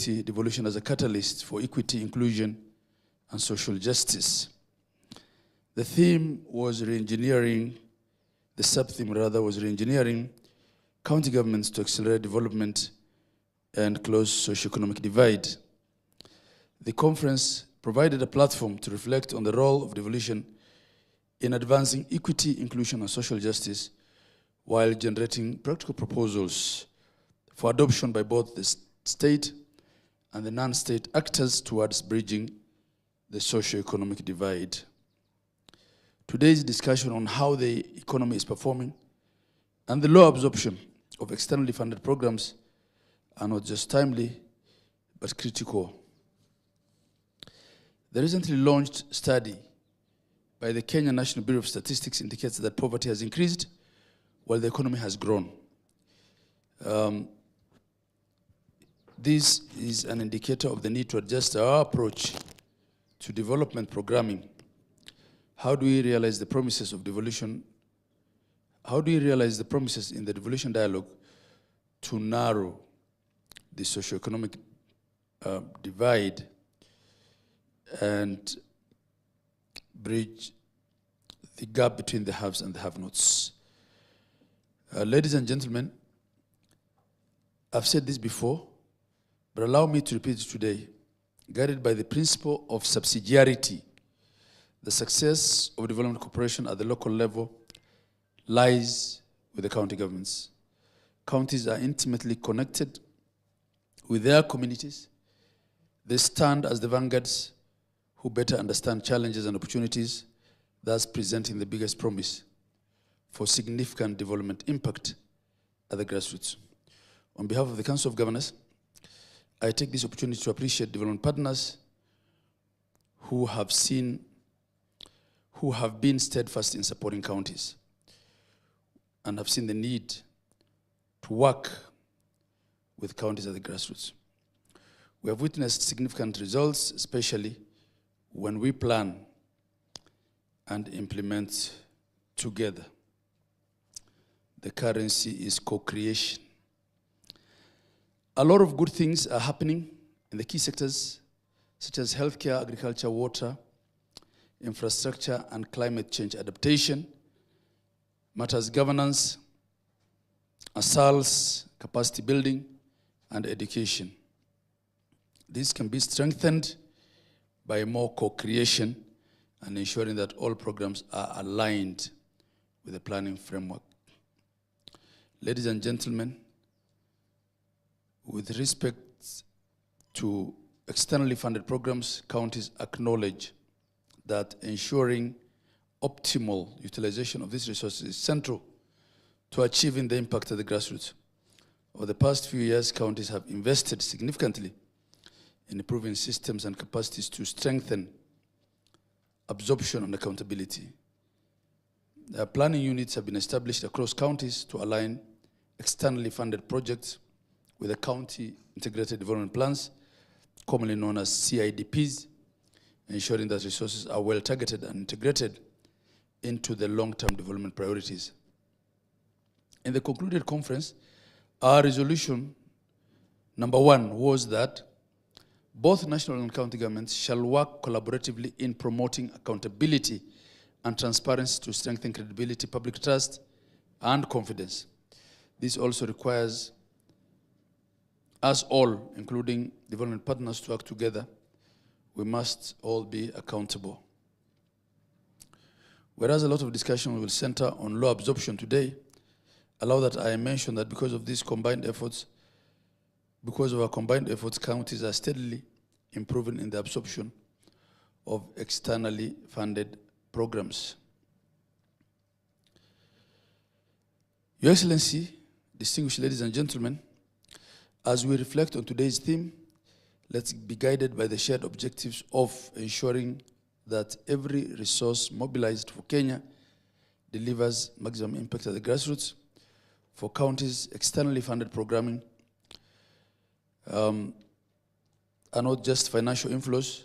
community devolution as a catalyst for equity, inclusion, and social justice. The theme was re-engineering, the sub-theme rather was re-engineering county governments to accelerate development and close socio-economic divide. The conference provided a platform to reflect on the role of devolution in advancing equity, inclusion, and social justice while generating practical proposals for adoption by both the state and the non-state actors towards bridging the socio-economic divide. Today's discussion on how the economy is performing and the low absorption of externally funded programs are not just timely, but critical. The recently launched study by the Kenya National Bureau of Statistics indicates that poverty has increased while the economy has grown. This is an indicator of the need to adjust our approach to development programming. How do we realize the promises of devolution? How do we realize the promises in the devolution dialogue to narrow the socioeconomic divide and bridge the gap between the haves and the have-nots? Ladies and gentlemen, I've said this before, but allow me to repeat it today. Guided by the principle of subsidiarity, the success of development cooperation at the local level lies with the county governments. Counties are intimately connected with their communities. They stand as the vanguards who better understand challenges and opportunities, thus presenting the biggest promise for significant development impact at the grassroots. On behalf of the Council of Governors, I take this opportunity to appreciate development partners who have been steadfast in supporting counties and have seen the need to work with counties at the grassroots. We have witnessed significant results, especially when we plan and implement together. The currency is co-creation. A lot of good things are happening in the key sectors, such as healthcare, agriculture, water, infrastructure, and climate change adaptation, matters governance, assaults, capacity building, and education. This can be strengthened by more co-creation and ensuring that all programs are aligned with the planning framework. Ladies and gentlemen, with respect to externally funded programs, counties acknowledge that ensuring optimal utilization of these resources is central to achieving the impact at the grassroots. Over the past few years, counties have invested significantly in improving systems and capacities to strengthen absorption and accountability. Planning units have been established across counties to align externally funded projects with the county integrated development plans, commonly known as CIDPs, ensuring that resources are well targeted and integrated into the long-term development priorities. In the concluded conference, our resolution number 1 was that both national and county governments shall work collaboratively in promoting accountability and transparency to strengthen credibility, public trust, and confidence. This also requires us all, including development partners, to work together. We must all be accountable. Whereas a lot of discussion will center on low absorption today, allow that I mention that because of our combined efforts, counties are steadily improving in the absorption of externally funded programs. Your Excellency, distinguished ladies and gentlemen, as we reflect on today's theme, let's be guided by the shared objectives of ensuring that every resource mobilized for Kenya delivers maximum impact at the grassroots. For counties, externally funded programming are not just financial inflows,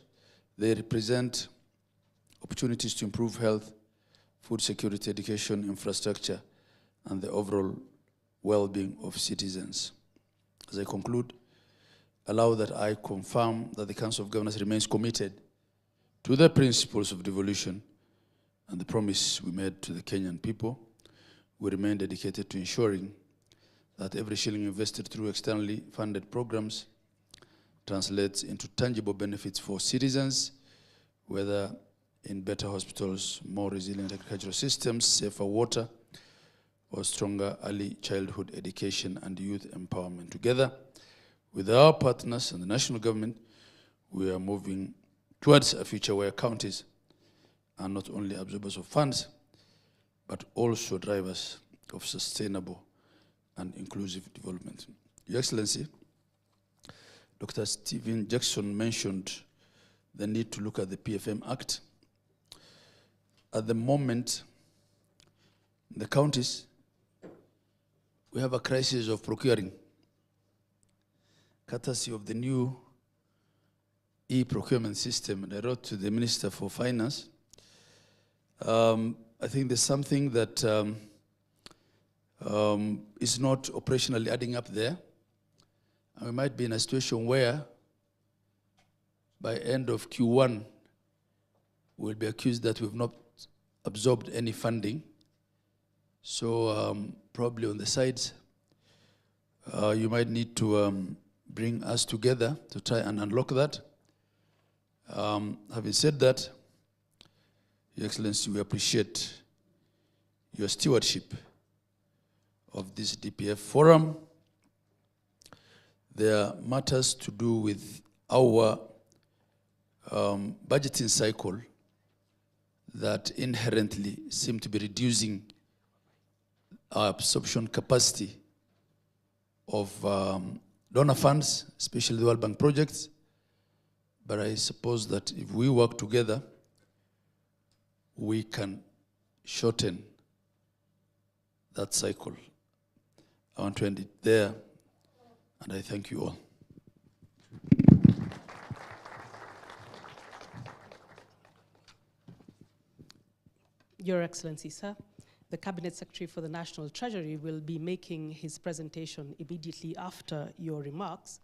they represent opportunities to improve health, food security, education, infrastructure, and the overall well-being of citizens. As I conclude, allow that I confirm that the Council of Governors remains committed to the principles of devolution and the promise we made to the Kenyan people. We remain dedicated to ensuring that every shilling invested through externally funded programs translates into tangible benefits for citizens, whether in better hospitals, more resilient agricultural systems, safer water, or stronger early childhood education and youth empowerment. Together with our partners and the national government, we are moving towards a future where counties are not only absorbers of funds, but also drivers of sustainable and inclusive development. Your Excellency, Dr. Stephen Jackson mentioned the need to look at the PFM Act. At the moment, in the counties, we have a crisis of procuring, courtesy of the new e-procurement system. And I wrote to the Minister for Finance. I think there's something that is not operationally adding up there. And we might be in a situation where by end of Q1, we'll be accused that we've not absorbed any funding. So probably on the sides, you might need to bring us together to try and unlock that. Having said that, Your Excellency, we appreciate your stewardship of this DPF forum. There are matters to do with our budgeting cycle that inherently seem to be reducing our absorption capacity of donor funds, especially the World Bank projects. But I suppose that if we work together, we can shorten that cycle. I want to end it there, and I thank you all. Your Excellency, sir, the Cabinet Secretary for the National Treasury will be making his presentation immediately after your remarks,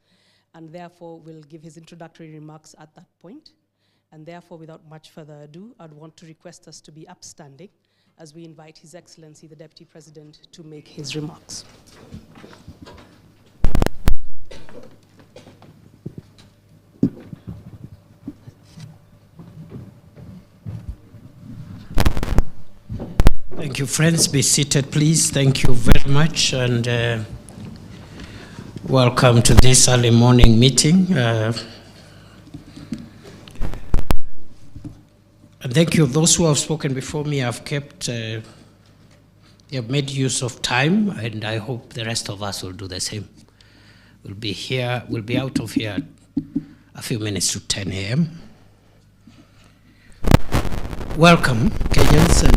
and therefore will give his introductory remarks at that point. And therefore, without much further ado, I'd want to request us to be upstanding as we invite His Excellency, the Deputy President, to make his remarks. Thank you, friends. Be seated, please. Thank you very much, and welcome to this early morning meeting. And thank you. Those who have spoken before me have they have made use of time, and I hope the rest of us will do the same. We'll be out of here a few minutes to 10 a.m. Welcome, Kenyans and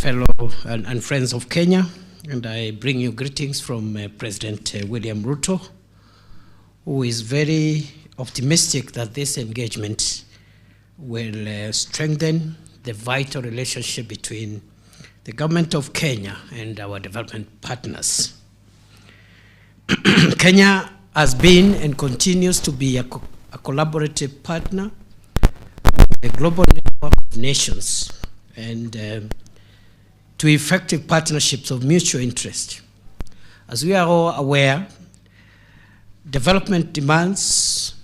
fellow and friends of Kenya, and I bring you greetings from President William Ruto, who is very optimistic that this engagement will strengthen the vital relationship between the government of Kenya and our development partners. Kenya has been and continues to be a collaborative partner with a global network of nations and to effective partnerships of mutual interest. As we are all aware, development demands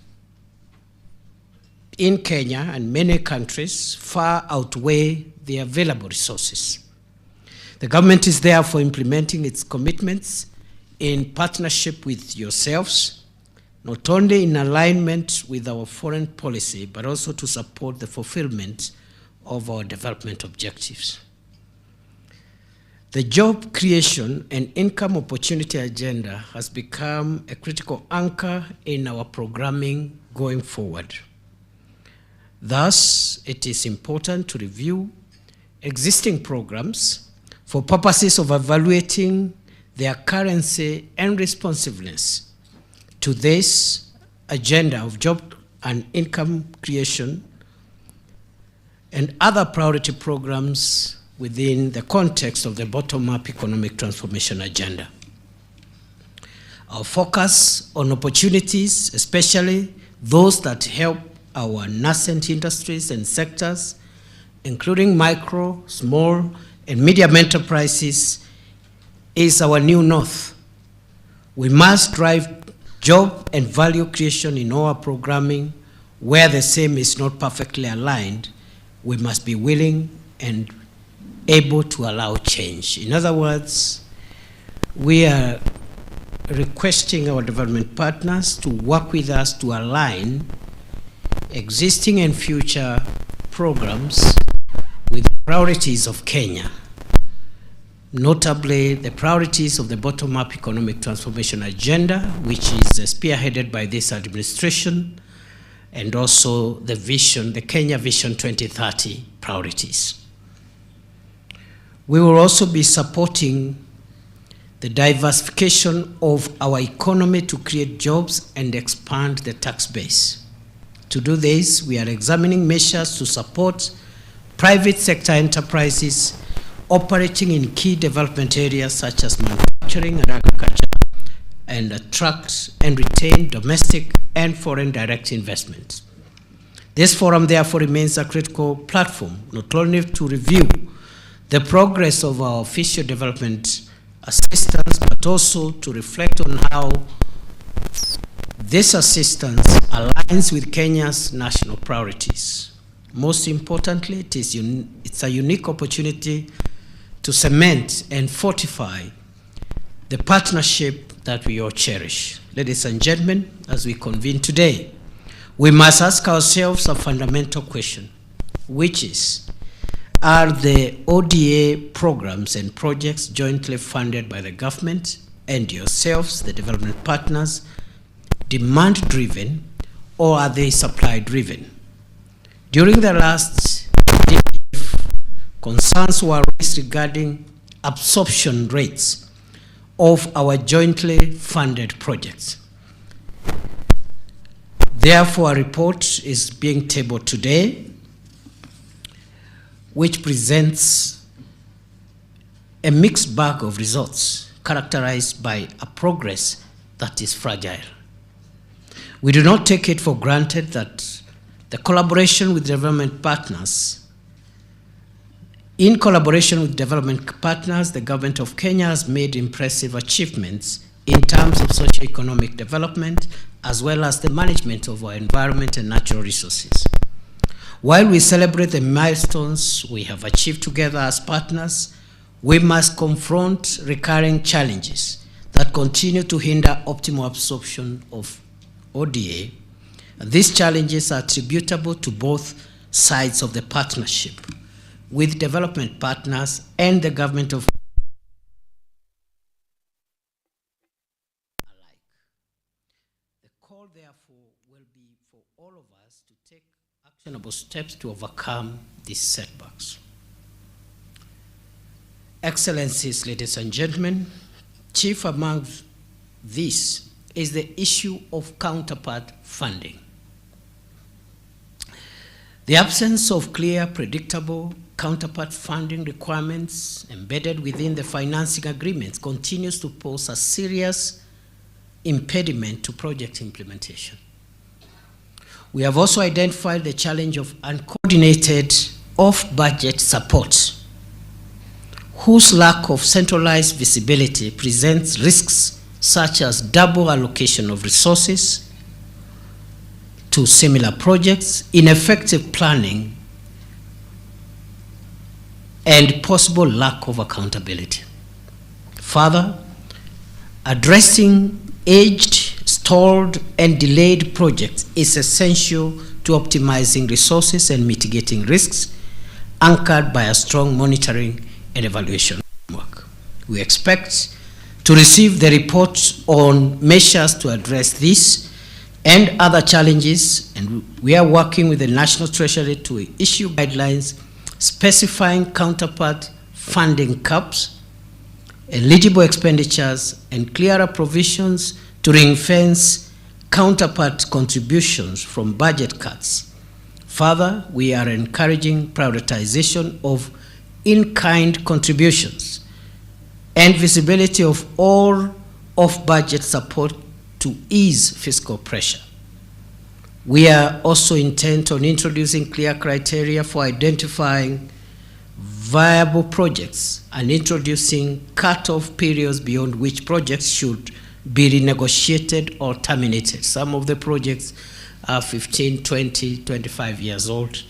in Kenya and many countries far outweigh the available resources. The government is therefore implementing its commitments in partnership with yourselves, not only in alignment with our foreign policy, but also to support the fulfillment of our development objectives. The job creation and income opportunity agenda has become a critical anchor in our programming going forward. Thus, it is important to review existing programs for purposes of evaluating their currency and responsiveness to this agenda of job and income creation and other priority programs within the context of the bottom-up economic transformation agenda. Our focus on opportunities, especially those that help our nascent industries and sectors, including micro, small, and medium enterprises, is our new north. We must drive job and value creation in our programming. Where the same is not perfectly aligned, we must be willing and able to allow change. In other words, we are requesting our development partners to work with us to align existing and future programs with the priorities of Kenya, notably the priorities of the bottom-up economic transformation agenda, which is spearheaded by this administration, and also the vision, the Kenya Vision 2030 priorities. We will also be supporting the diversification of our economy to create jobs and expand the tax base. To do this, we are examining measures to support private sector enterprises operating in key development areas such as manufacturing and agriculture, and attract and retain domestic and foreign direct investment. This forum therefore remains a critical platform, not only to review the progress of our official development assistance, but also to reflect on how this assistance aligns with Kenya's national priorities. Most importantly, it's a unique opportunity to cement and fortify the partnership that we all cherish. Ladies and gentlemen, as we convene today, we must ask ourselves a fundamental question, which is, are the ODA programs and projects jointly funded by the government and yourselves, the development partners, demand-driven, or are they supply-driven? During the last decade, concerns were raised regarding absorption rates of our jointly funded projects. Therefore, a report is being tabled today which presents a mixed bag of results characterized by a progress that is fragile. We do not take it for granted that the collaboration with development partners, in collaboration with development partners, the government of Kenya has made impressive achievements in terms of socio-economic development, as well as the management of our environment and natural resources. While we celebrate the milestones we have achieved together as partners, we must confront recurring challenges that continue to hinder optimal absorption of ODA. And these challenges are attributable to both sides of the partnership, with development partners and the government of alike. The call, therefore, will be for all of us to take actionable steps to overcome these setbacks. Excellencies, ladies and gentlemen, chief among these is the issue of counterpart funding. The absence of clear, predictable counterpart funding requirements embedded within the financing agreements continues to pose a serious impediment to project implementation. We have also identified the challenge of uncoordinated off-budget support, whose lack of centralized visibility presents risks such as double allocation of resources to similar projects, ineffective planning, and possible lack of accountability. Further, addressing aged, stalled, and delayed projects is essential to optimizing resources and mitigating risks, anchored by a strong monitoring and evaluation framework. We expect to receive the report on measures to address this and other challenges, and we are working with the National Treasury to issue guidelines specifying counterpart funding caps, eligible expenditures, and clearer provisions to ring-fence counterpart contributions from budget cuts. Further, we are encouraging prioritization of in-kind contributions and visibility of all off-budget support to ease fiscal pressure. We are also intent on introducing clear criteria for identifying viable projects and introducing cut-off periods beyond which projects should be renegotiated or terminated. Some of the projects are 15, 20, 25 years old.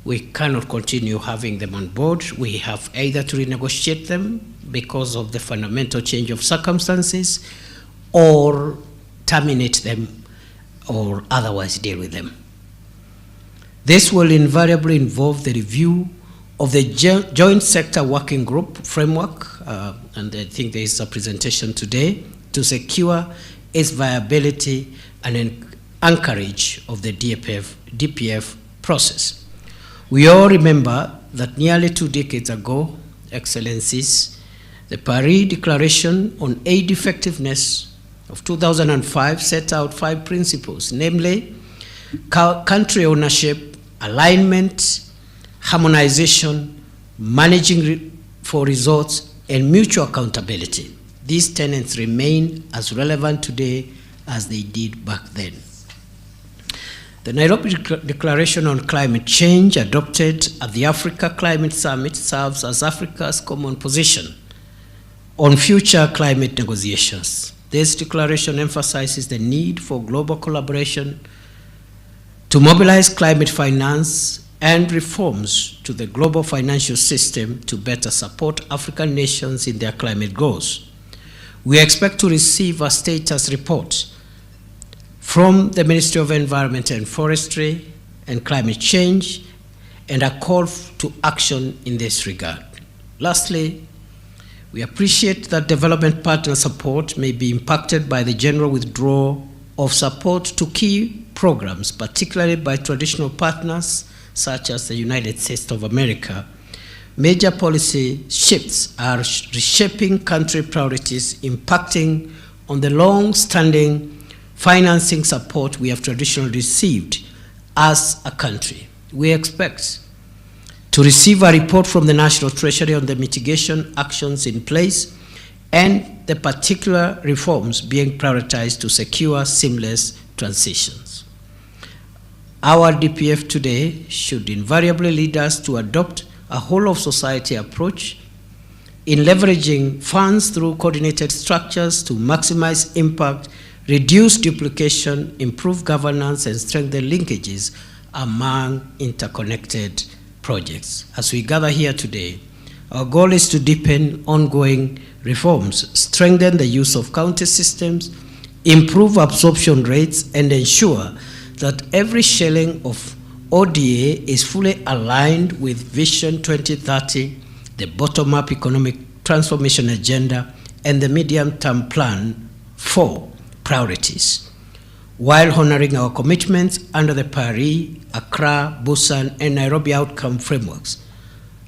We cannot continue having them on board. We have either to renegotiate them because of the fundamental change of circumstances, or terminate them, or otherwise deal with them. This will invariably involve the review of the Joint Sector Working Group framework, and I think there is a presentation today, to secure its viability and anchorage of the DPF process. We all remember that nearly 2 decades ago, Excellencies, the Paris Declaration on Aid Effectiveness of 2005 set out 5 principles, namely country ownership, alignment, harmonization, managing for results, and mutual accountability. These tenets remain as relevant today as they did back then. The Nairobi Declaration on Climate Change, adopted at the Africa Climate Summit, serves as Africa's common position on future climate negotiations. This declaration emphasizes the need for global collaboration to mobilize climate finance and reforms to the global financial system to better support African nations in their climate goals. We expect to receive a status report from the Ministry of Environment and Forestry and Climate Change, and a call to action in this regard. Lastly, we appreciate that development partner support may be impacted by the general withdrawal of support to key programs, particularly by traditional partners such as the United States of America. Major policy shifts are reshaping country priorities, impacting on the long-standing financing support we have traditionally received as a country. We expect to receive a report from the National Treasury on the mitigation actions in place and the particular reforms being prioritized to secure seamless transitions. Our DPF today should invariably lead us to adopt a whole-of-society approach in leveraging funds through coordinated structures to maximize impact, reduce duplication, improve governance, and strengthen linkages among interconnected projects. As we gather here today, our goal is to deepen ongoing reforms, strengthen the use of county systems, improve absorption rates, and ensure that every shilling of ODA is fully aligned with Vision 2030, the bottom-up economic transformation agenda, and the medium-term plan for priorities, while honoring our commitments under the Paris, Accra, Busan, and Nairobi outcome frameworks.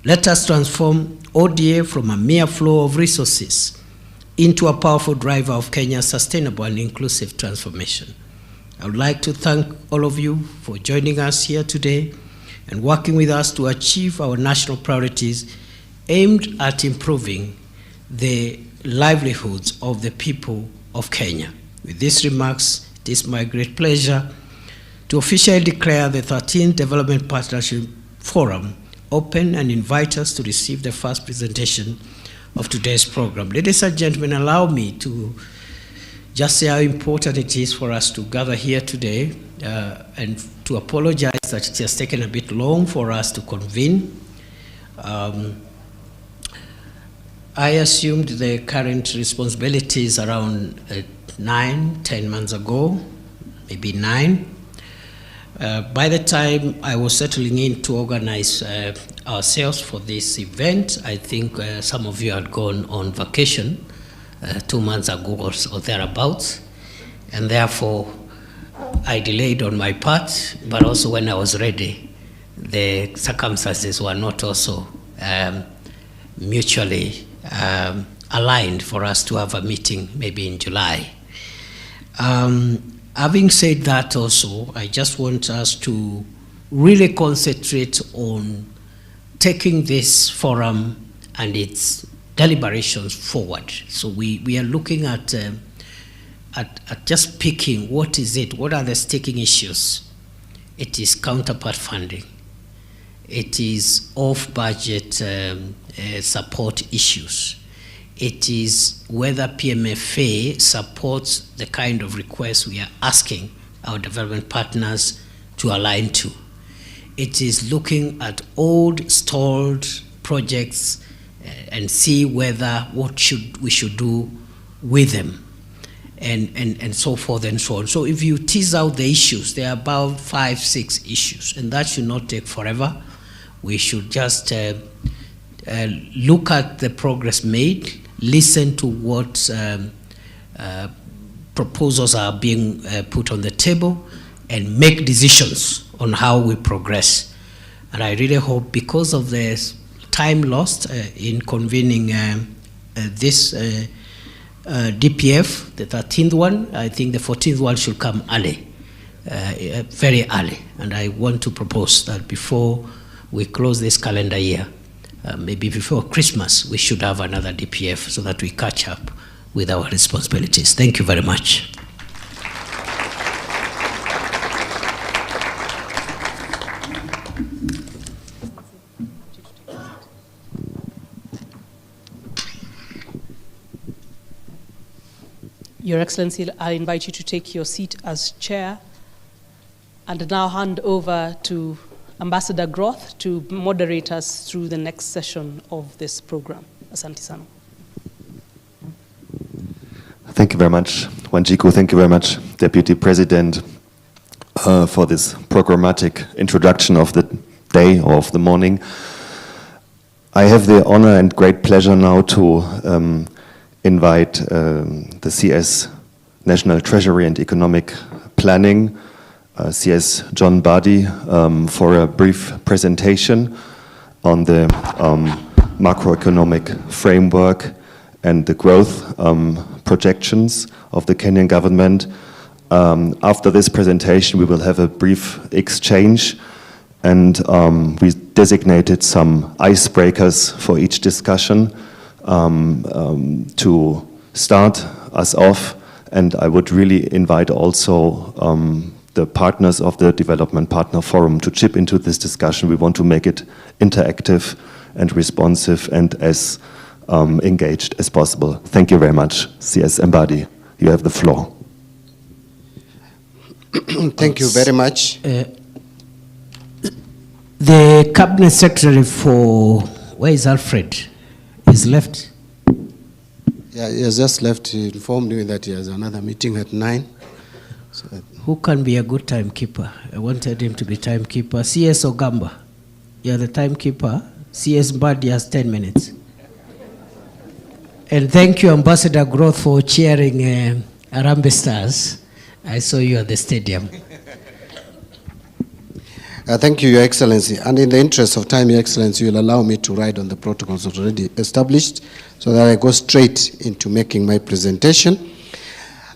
Let us transform ODA from a mere flow of resources into a powerful driver of Kenya's sustainable and inclusive transformation. I would like to thank all of you for joining us here today and working with us to achieve our national priorities aimed at improving the livelihoods of the people of Kenya. With these remarks, it is my great pleasure to officially declare the 13th Development Partnership Forum open and invite us to receive the first presentation of today's program. Ladies and gentlemen, allow me to just say how important it is for us to gather here today and to apologize that it has taken a bit long for us to convene. I assumed the current responsibilities around 10 months ago, maybe 9. By the time I was settling in to organize ourselves for this event, I think some of you had gone on vacation 2 months ago or thereabouts, and therefore I delayed on my part, but also when I was ready, the circumstances were not also mutually aligned for us to have a meeting maybe in July. Having said that also, I just want us to really concentrate on taking this forum and its deliberations forward. So we are looking at at just picking what is it, what are the sticking issues. It is counterpart funding. It is off-budget support issues. It is whether PMFA supports the kind of requests we are asking our development partners to align to. It is looking at old, stalled projects and see whether we should do with them, and so forth and so on. So if you tease out the issues, there are about 5, 6 issues, and that should not take forever. We should just look at the progress made, listen to what proposals are being put on the table, and make decisions on how we progress. And I really hope, because of the time lost in convening this DPF, the 13th one, I think the 14th one should come early, very early. And I want to propose that before we close this calendar year, maybe before Christmas, we should have another DPF so that we catch up with our responsibilities. Thank you very much. Your Excellency, I invite you to take your seat as chair and now hand over to Ambassador Groth to moderate us through the next session of this program. Asante sana. Thank you very much, Wanjiku. Thank you very much, Deputy President, for this programmatic introduction of the day or of the morning. I have the honor and great pleasure now to invite the CS National Treasury and Economic Planning, CS John Badi, for a brief presentation on the macroeconomic framework and the growth projections of the Kenyan government. After this presentation, we will have a brief exchange, and we designated some icebreakers for each discussion to start us off. And I would really invite also the partners of the Development Partner Forum to chip into this discussion. We want to make it interactive and responsive and as engaged as possible. Thank you very much. CS Mbadi, you have the floor. Thank you very much. The Cabinet Secretary for, where is Alfred? He's left. Yeah, he has just left. He informed me that he has another meeting at 9. So who can be a good timekeeper? I wanted him to be timekeeper. CS Ogamba, you're the timekeeper. CS Mbadi has 10 minutes. And thank you, Ambassador Groth, for cheering Harambee Stars. I saw you at the stadium. thank you, Your Excellency. And in the interest of time, Your Excellency, you will allow me to ride on the protocols already established so that I go straight into making my presentation.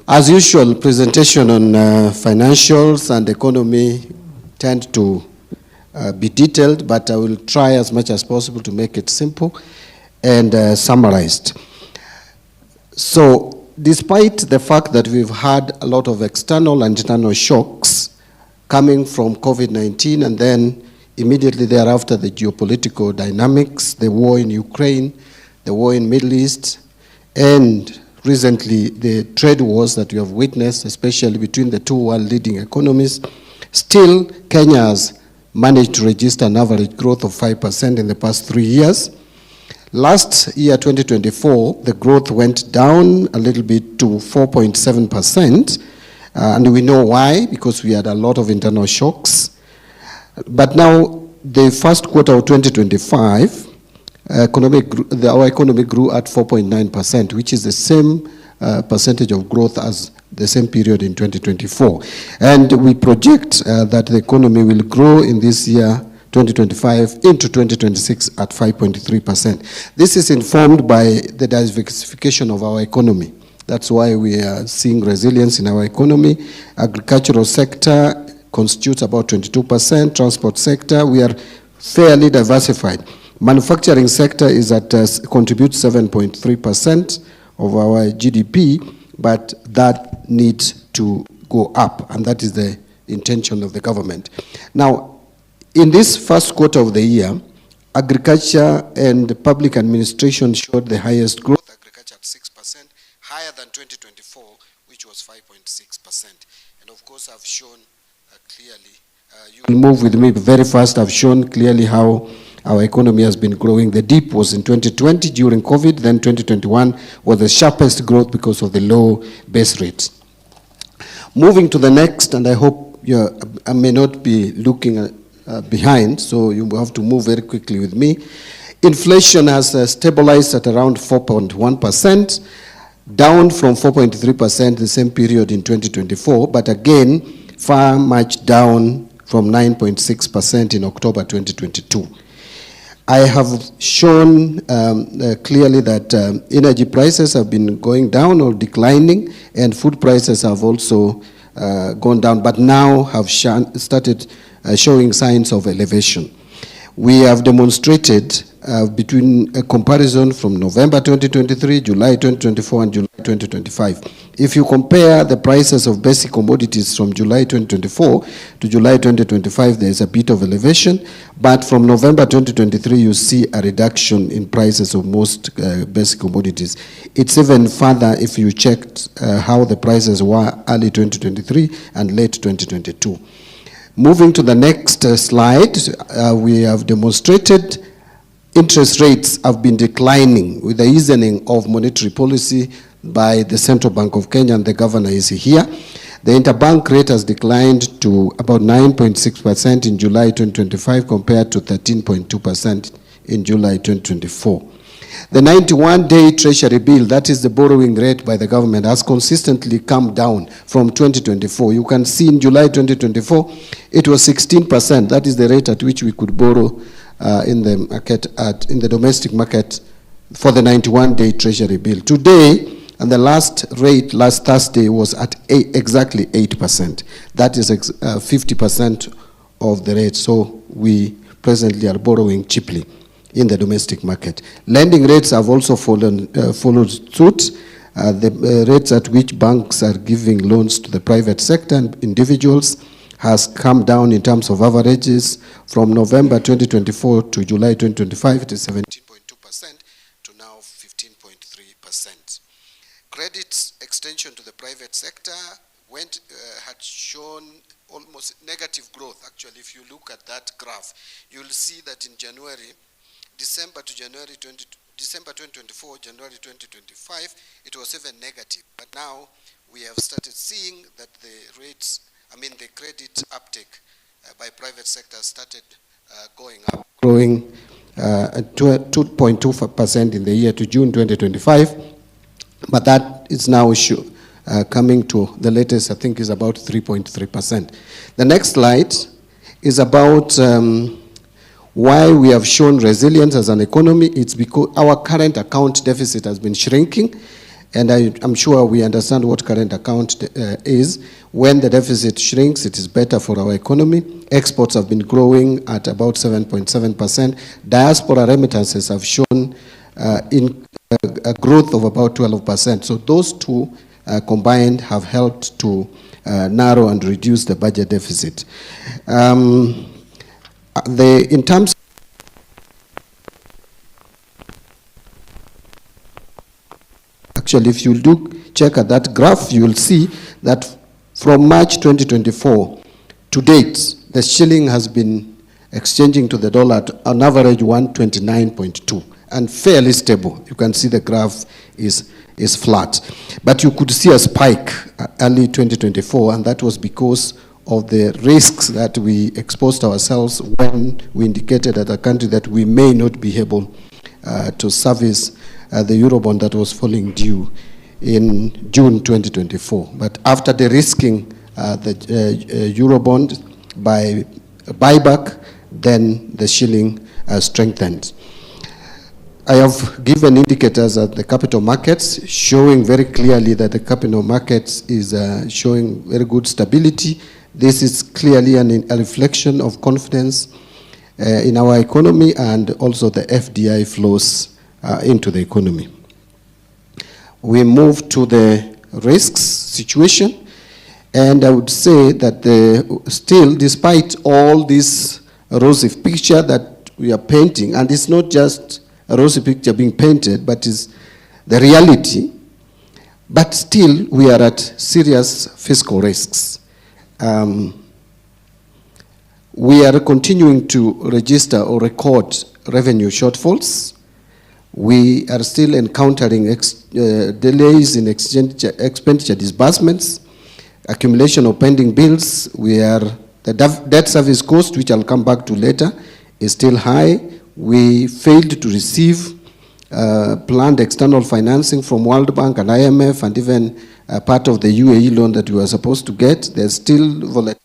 As usual, presentation on financials and economy tend to be detailed, but I will try as much as possible to make it simple and summarized. So, despite the fact that we've had a lot of external and internal shocks coming from COVID-19, and then immediately thereafter the geopolitical dynamics, the war in Ukraine, the war in Middle East, and recently the trade wars that we have witnessed, especially between the two world leading economies, still Kenya has managed to register an average growth of 5% in the past 3 years. Last year, 2024, the growth went down a little bit to 4.7%, and we know why, because we had a lot of internal shocks. But now, the first quarter of 2025, our economy grew at 4.9%, which is the same percentage of growth as the same period in 2024. And we project that the economy will grow in this year, 2025 into 2026 at 5.3%. This is informed by the diversification of our economy. That's why we are seeing resilience in our economy. Agricultural sector constitutes about 22%. Transport sector, we are fairly diversified. Manufacturing sector is at contributes 7.3% of our GDP, but that needs to go up, and that is the intention of the government. Now, in this first quarter of the year, agriculture and public administration showed the highest growth, agriculture at 6%, higher than 2024, which was 5.6%. And of course, I've shown clearly, you will move with me very fast, I've shown clearly how our economy has been growing. The dip was in 2020 during COVID, then 2021 was the sharpest growth because of the low base rates. Moving to the next, and I hope I may not be looking behind, so you have to move very quickly with me. Inflation has stabilized at around 4.1%, down from 4.3% the same period in 2024, but again, far much down from 9.6% in October 2022. I have shown clearly that energy prices have been going down or declining, and food prices have also gone down, but now have started showing signs of elevation. We have demonstrated between a comparison from November 2023, July 2024, and July 2025. If you compare the prices of basic commodities from July 2024 to July 2025, there is a bit of elevation, but from November 2023, you see a reduction in prices of most basic commodities. It's even further if you checked how the prices were early 2023 and late 2022. Moving to the next slide, we have demonstrated interest rates have been declining with the easing of monetary policy by the Central Bank of Kenya, and the governor is here. The interbank rate has declined to about 9.6% in July 2025 compared to 13.2% in July 2024. The 91-day treasury bill, that is the borrowing rate by the government, has consistently come down from 2024. You can see in July 2024, it was 16%. That is the rate at which we could borrow in the market, in the domestic market for the 91-day treasury bill. Today, and the last rate last Thursday was at exactly 8%. That is 50% of the rate. So we presently are borrowing cheaply in the domestic market. Lending rates have also followed suit. The rates at which banks are giving loans to the private sector and individuals has come down in terms of averages. From November 2024 to July 2025, it is 17.2% to now 15.3%. Credit extension to the private sector had shown almost negative growth. Actually, if you look at that graph, you'll see that in December 2024, January 2025, it was even negative. But now we have started seeing that the rates, the credit uptake by private sector started going up, growing at 2.2% in the year to June 2025. But that is now coming to the latest, I think, is about 3.3%. The next slide is about why we have shown resilience as an economy. It's because our current account deficit has been shrinking, and I'm sure we understand what current account is. When the deficit shrinks, it is better for our economy. Exports have been growing at about 7.7%. Diaspora remittances have shown in a growth of about 12%. So those two combined have helped to narrow and reduce the budget deficit. In terms actually, if you check at that graph, you will see that from March 2024 to date, the shilling has been exchanging to the dollar at an average 129.2 and fairly stable. You can see the graph is flat. But you could see a spike early 2024, and that was because of the risks that we exposed ourselves when we indicated at a country that we may not be able to service the Eurobond that was falling due in June 2024. But after de-risking the Eurobond by buyback, then the shilling strengthened. I have given indicators at the capital markets showing very clearly that the capital markets is showing very good stability. This is clearly a reflection of confidence in our economy and also the FDI flows into the economy. We move to the risks situation. And I would say that still, despite all this rosy picture that we are painting, and it's not just a rosy picture being painted, but it's the reality, but still we are at serious fiscal risks. We are continuing to register or record revenue shortfalls. We are still encountering delays in expenditure disbursements, accumulation of pending bills. The debt service cost, which I'll come back to later, is still high. We failed to receive planned external financing from World Bank and IMF, and even part of the UAE loan that we were supposed to get. There's still volatility.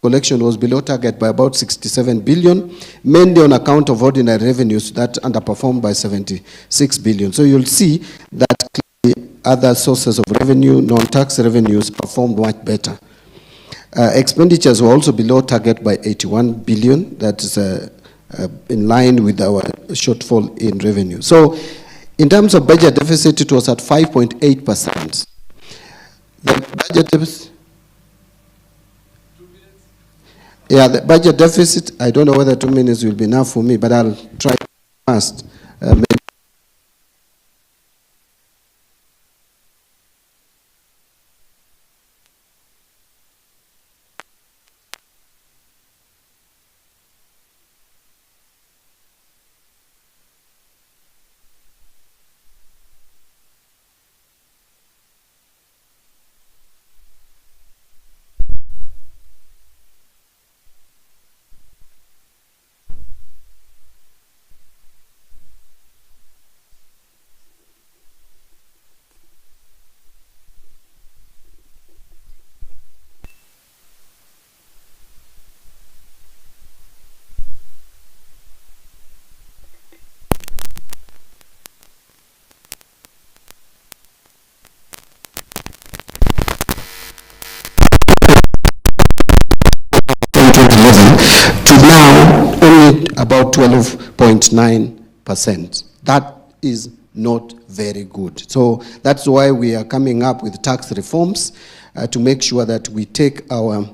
Collection was below target by about 67 billion, mainly on account of ordinary revenues that underperformed by 76 billion. So you'll see that other sources of revenue, non-tax revenues, performed much better. Expenditures were also below target by 81 billion. That is in line with our shortfall in revenue. So in terms of budget deficit, it was at 5.8%. The budget deficit, yeah, the budget deficit, I don't know whether 2 minutes will be enough for me, but I'll try fast. To now only about 12.9%. That is not very good. So that's why we are coming up with tax reforms to make sure that we take our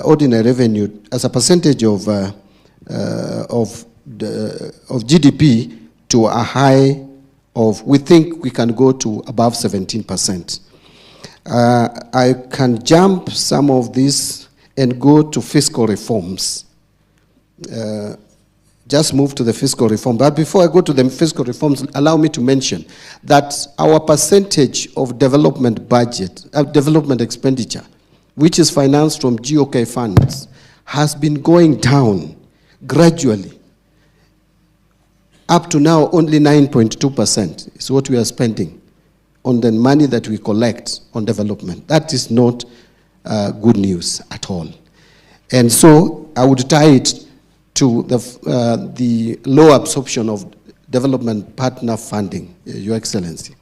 ordinary revenue as a percentage of GDP to a high of, we think we can go to above 17%. I can jump some of these and go to fiscal reforms. Just move to the fiscal reform. But before I go to the fiscal reforms, allow me to mention that our percentage of development budget, development expenditure, which is financed from GOK funds, has been going down gradually. Up to now, only 9.2% is what we are spending on the money that we collect on development. That is not good news at all. And so I would tie it to the low absorption of development partner funding, Your Excellency,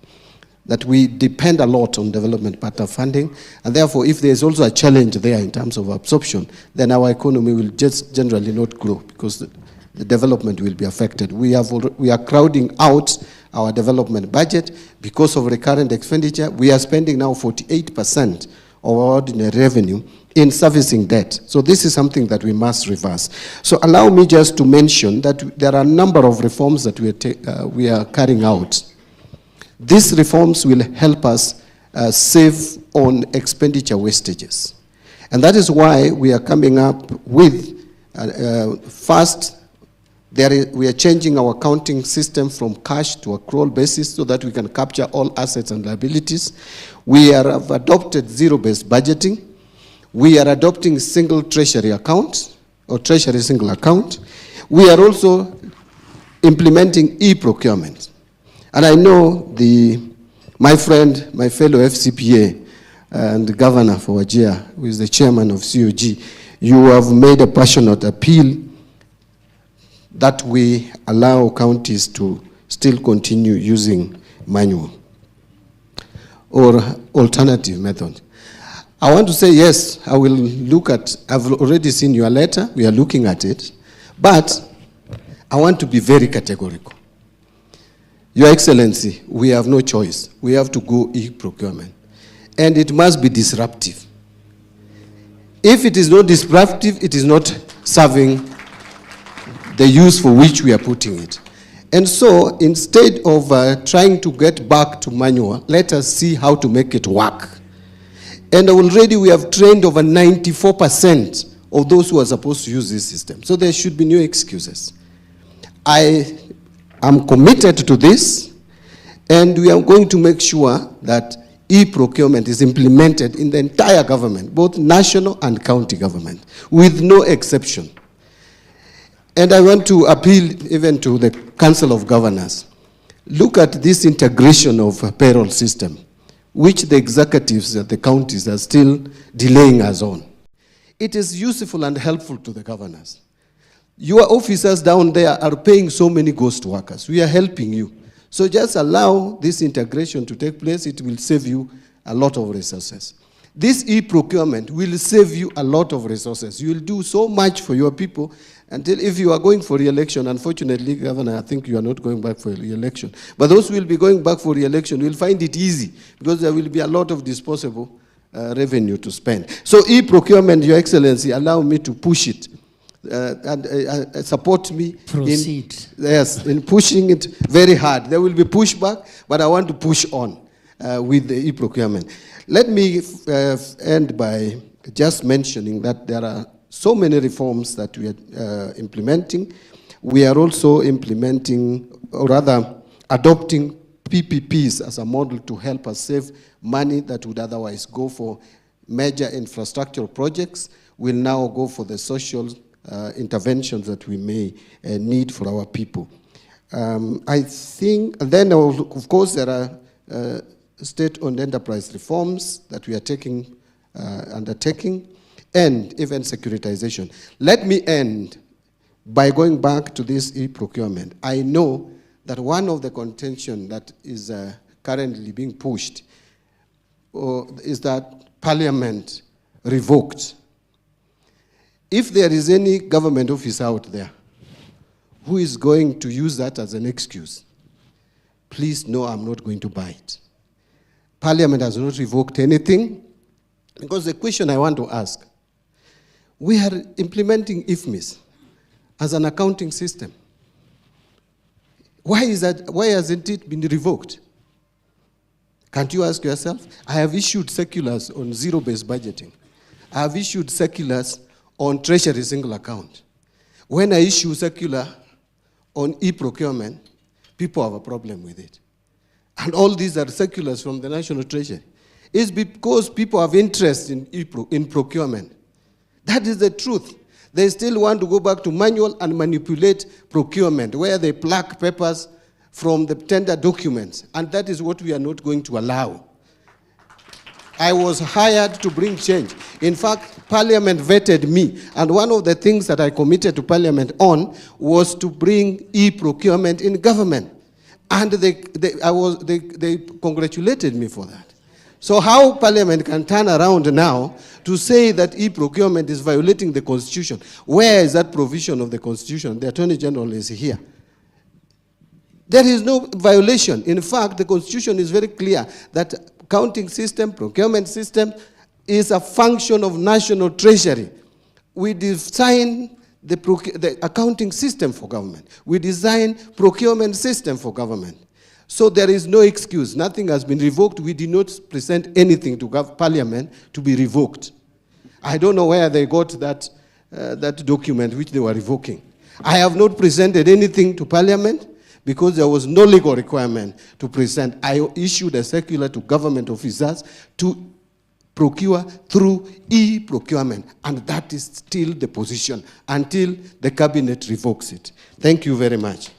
that we depend a lot on development partner funding, and therefore if there's also a challenge there in terms of absorption, then our economy will just generally not grow because the development will be affected. We are crowding out our development budget because of recurrent expenditure. We are spending now 48% of our ordinary revenue in servicing debt. So this is something that we must reverse. So allow me just to mention that there are a number of reforms that we are carrying out. These reforms will help us save on expenditure wastages. And that is why we are coming up with, first, we are changing our accounting system from cash to accrual basis so that we can capture all assets and liabilities. We have adopted zero-based budgeting. We are adopting single treasury account, or treasury single account. We are also implementing e-procurement. And I know my friend, my fellow FCPA and the governor for Wajir, who is the chairman of COG, you have made a passionate appeal that we allow counties to still continue using manual or alternative method. I want to say, yes, I will look at, I've already seen your letter, we are looking at it, but I want to be very categorical. Your Excellency, we have no choice. We have to go e-procurement. And it must be disruptive. If it is not disruptive, it is not serving the use for which we are putting it. And so, instead of trying to get back to manual, let us see how to make it work. And already we have trained over 94% of those who are supposed to use this system. So there should be no excuses. I am committed to this, and we are going to make sure that e-procurement is implemented in the entire government, both national and county government, with no exception. And I want to appeal even to the Council of Governors. Look at this integration of a payroll system, which the executives at the counties are still delaying us on. It is useful and helpful to the governors. Your officers down there are paying so many ghost workers. We are helping you. So just allow this integration to take place. It will save you a lot of resources. This e-procurement will save you a lot of resources. You will do so much for your people until if you are going for re-election, unfortunately, Governor, I think you are not going back for re-election. But those who will be going back for re-election will find it easy because there will be a lot of disposable revenue to spend. So e-procurement, Your Excellency, allow me to push it. And support me in pushing it very hard. There will be pushback, but I want to push on with the e-procurement. Let me end by just mentioning that there are so many reforms that we are implementing. We are also implementing, or rather adopting PPPs as a model to help us save money that would otherwise go for major infrastructural projects. Will now go for the social interventions that we may need for our people. I think, and then of course there are state-owned enterprise reforms that we are undertaking, and even securitization. Let me end by going back to this e-procurement. I know that one of the contention that is currently being pushed is that Parliament revoked. If there is any government officer out there who is going to use that as an excuse, please know I'm not going to buy it. Parliament has not revoked anything, because the question I want to ask, we are implementing IFMIS as an accounting system. Why hasn't it been revoked? Can't you ask yourself? I have issued circulars on zero-based budgeting. I have issued circulars on treasury single account. When I issue circular on e-procurement, people have a problem with it. And all these are circulars from the National Treasury. It's because people have interest in procurement. That is the truth. They still want to go back to manual and manipulate procurement, where they pluck papers from the tender documents. And that is what we are not going to allow. I was hired to bring change. In fact, Parliament vetted me, and one of the things that I committed to Parliament on was to bring e-procurement in government. And they congratulated me for that. So how Parliament can turn around now to say that e-procurement is violating the Constitution? Where is that provision of the Constitution? The Attorney General is here. There is no violation. In fact, the Constitution is very clear that accounting system, procurement system is a function of national treasury. We design the accounting system for government. We design procurement system for government. So there is no excuse. Nothing has been revoked. We did not present anything to Parliament to be revoked. I don't know where they got that document which they were revoking. I have not presented anything to Parliament because there was no legal requirement to present. I issued a circular to government officers to procure through e-procurement, and that is still the position until the cabinet revokes it. Thank you very much.